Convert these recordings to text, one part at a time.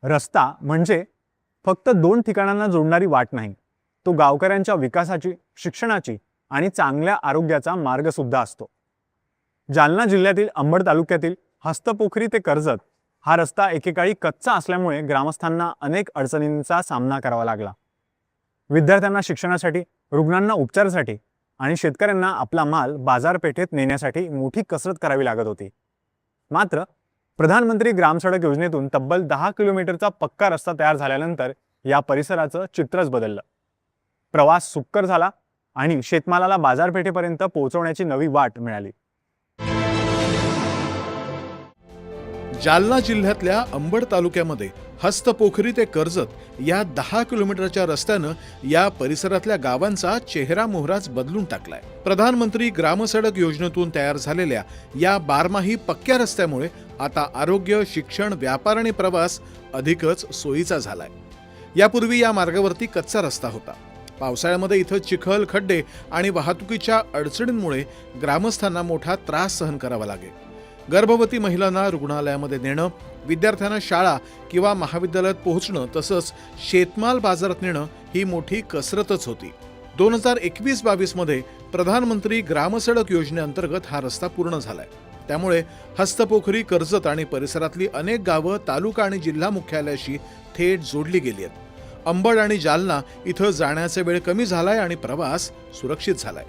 रस्ता म्हणजे फक्त दोन ठिकाणांना जोडणारी वाट नाही, तो गावकऱ्यांच्या विकासाची, शिक्षणाची आणि चांगल्या आरोग्याचा मार्ग सुद्धा असतो. जालना जिल्ह्यातील अंबड तालुक्यातील हस्तपोखरी ते कर्जत हा रस्ता एकेकाळी कच्चा असल्यामुळे ग्रामस्थांना अनेक अडचणींचा सामना करावा लागला. विद्यार्थ्यांना शिक्षणासाठी, रुग्णांना उपचारासाठी आणि शेतकऱ्यांना आपला माल बाजारपेठेत नेण्यासाठी मोठी कसरत करावी लागत होती. मात्र प्रधानमंत्री ग्राम सडक योजनेतून तब्बल 10 किलोमीटरचा पक्का रस्ता तयार झाल्यानंतर या परिसराचं चित्रच बदललं. प्रवास सुकर झाला आणि शेतमालाला बाजारपेठेपर्यंत पोहोचवण्याची नवी वाट मिळाली. जालना जिल्ह्यातल्या अंबड तालुक्यामध्ये हस्तपोखरी ते कर्जत या 10 किलोमीटरच्या रस्त्यानं या परिसरातल्या गावांचा चेहरा मोहराच बदलून टाकलाय. प्रधानमंत्री ग्रामसडक योजनेतून तयार झालेल्या या बारमाही पक्क्या रस्त्यामुळे आता आरोग्य, शिक्षण, व्यापार आणि प्रवास अधिकच सोयीचा झालाय. यापूर्वी या मार्गावरती कच्चा रस्ता होता. पावसाळ्यामध्ये इथं चिखल, खड्डे आणि वाहतुकीच्या अडचणींमुळे ग्रामस्थांना मोठा त्रास सहन करावा लागे. गर्भवती महिलांना रुग्णालयामध्ये नेणं, विद्यार्थ्यांना शाळा किंवा महाविद्यालयात पोहोचणं, तसंच शेतमाल बाजारात नेणं ही मोठी कसरतच होती. 2021-22 मध्ये प्रधानमंत्री ग्रामसडक योजनेअंतर्गत हा रस्ता पूर्ण झालाय. त्यामुळे हस्तपोखरी, कर्जत आणि परिसरातली अनेक गावं तालुका आणि जिल्हा मुख्यालयाशी थेट जोडली गेली आहेत. अंबड आणि जालना इथं जाण्याचा वेळ कमी झालाय आणि प्रवास सुरक्षित झालाय.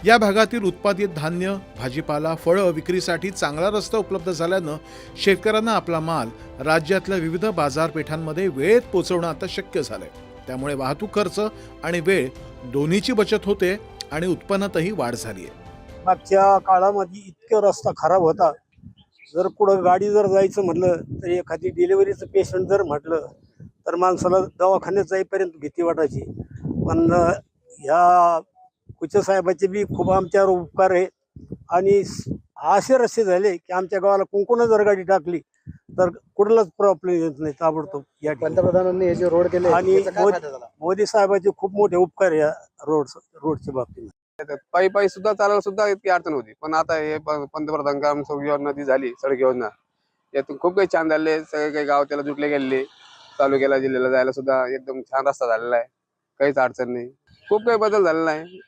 या भागातील उत्पादित धान्य, भाजीपाला, फळं विक्रीसाठी चांगला रस्ता उपलब्ध झाल्यानं शेतकऱ्यांना आपला माल राज्यातल्या विविध बाजारपेठांमध्ये वेळेत पोहोचवणं आता शक्य झालंय. त्यामुळे वाहतूक खर्च आणि वेळ दोन्हीची बचत होते आणि उत्पन्नातही वाढ झाली आहे. मागच्या काळामध्ये इतका रस्ता खराब होता, जर कुठं गाडी जर जायचं म्हटलं तर एखादी डिलिव्हरीचं पेशंट जर म्हटलं तर माणसाला दवाखान्यात जाईपर्यंत भीती वाटायची. पण ह्या कुचे साहेबाचे बी खूप आमच्यावर उपकार आहे आणि असे रस्ते झाले की आमच्या गावाला कुंकुण जर गाडी टाकली तर कुठलाच प्रॉब्लेम येत नाही ताबडतोब. या पंतप्रधानांनी हे जे रोड केले आणि मोदी साहेबाचे खूप मोठे उपकार या रोडच्या बाबतीत. पायी पायी सुद्धा चालायला सुद्धा इतकी अडचण होती. पण आता हे पंतप्रधान ग्राम सडक योजना जी झाली, सडक योजना, यातून खूप काही छान झाले. सगळे काही गाव त्याला जुटले गेलेले. तालुक्याला, जिल्ह्याला जायला सुद्धा एकदम छान रस्ता झालेला आहे. काहीच अडचण नाही. खूप काही बदल झालेला आहे.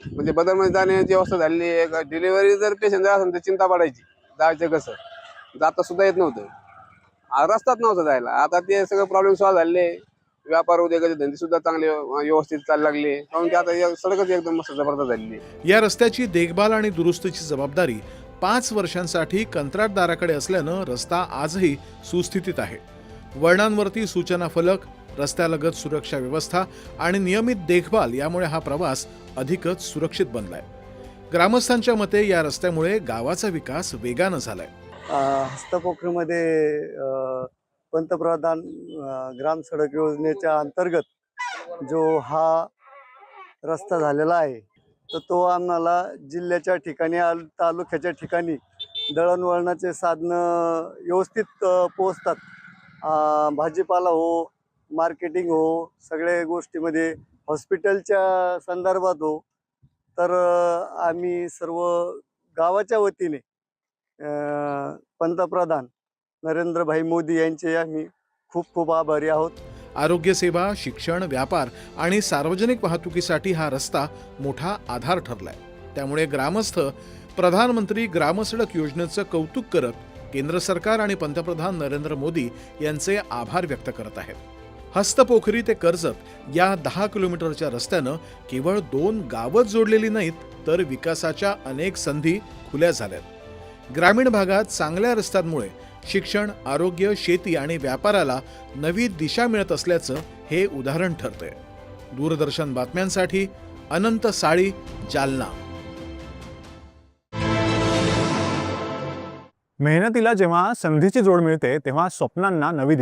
म्हणजे बदल म्हणजे जाण्याची व्यवस्था झालेली आहे. डिलिव्हरी जर पेशंट जर असेल तर चिंता पडायची, जायचं कसं, जाता सुद्धा येत नव्हतं, रस्ताच नव्हता जायला. आता ते सगळं प्रॉब्लेम सॉल्व्ह झाले. व्यापार उद्योगाचे धंदे सुद्धा चांगले व्यवस्थित चालू लागले. कारण की आता सडकच एकदम मस्त जबरदस्त झालेली आहे. या रस्त्याची देखभाल आणि दुरुस्तीची जबाबदारी 5 वर्षांसाठी कंत्राटदाराकडे असल्यानं रस्ता आजही सुस्थितीत आहे. वळणांवरती सूचना फलक, रस्त्यालगत सुरक्षा व्यवस्था आणि नियमित देखभाल यामुळे हा प्रवास अधिकच सुरक्षित बनलाय. ग्रामस्थांच्या मते या रस्त्यामुळे गावाचा विकास वेगानं झालाय. हस्तपोखरीमध्ये पंतप्रधान ग्राम सडक योजनेच्या अंतर्गत जो हा रस्ता झालेला आहे तर तो आम्हाला जिल्ह्याच्या ठिकाणी, तालुक्याच्या ठिकाणी दळणवळणाचे साधनं व्यवस्थित पोहोचतात. भाजीपाला हो, मार्केटिंग हो, सगळ्या गोष्टीमध्ये, हॉस्पिटलच्या संदर्भात हो, तर आम्ही सर्व गावाच्या वतीने पंतप्रधान नरेंद्रभाई मोदी यांचे आम्ही खूप खूप आभारी आहोत. आरोग्य सेवा, शिक्षण, व्यापार आणि सार्वजनिक वाहतुकीसाठी हा रस्ता मोठा आधार ठरलाय. त्यामुळे ग्रामस्थ प्रधानमंत्री ग्रामसडक योजनेचं कौतुक करत केंद्र सरकार आणि पंतप्रधान नरेंद्र मोदी यांचे आभार व्यक्त करत आहेत. हस्तपोखरी ते कर्जत या 10 किलोमीटरच्या रस्त्यानं केवळ 2 गावच जोडलेली नाहीत, तर विकासाच्या अनेक संधी खुल्या झाल्यात. ग्रामीण भागात चांगल्या रस्त्यांमुळे शिक्षण, आरोग्य, शेती आणि व्यापाराला नवी दिशा मिळत असल्याचं हे उदाहरण ठरतंय. दूरदर्शन बातम्यांसाठी अनंत साळी, जालना. मेहनतीला जेव्हा संधीची जोड मिळते तेव्हा स्वप्नांना नवी दिशा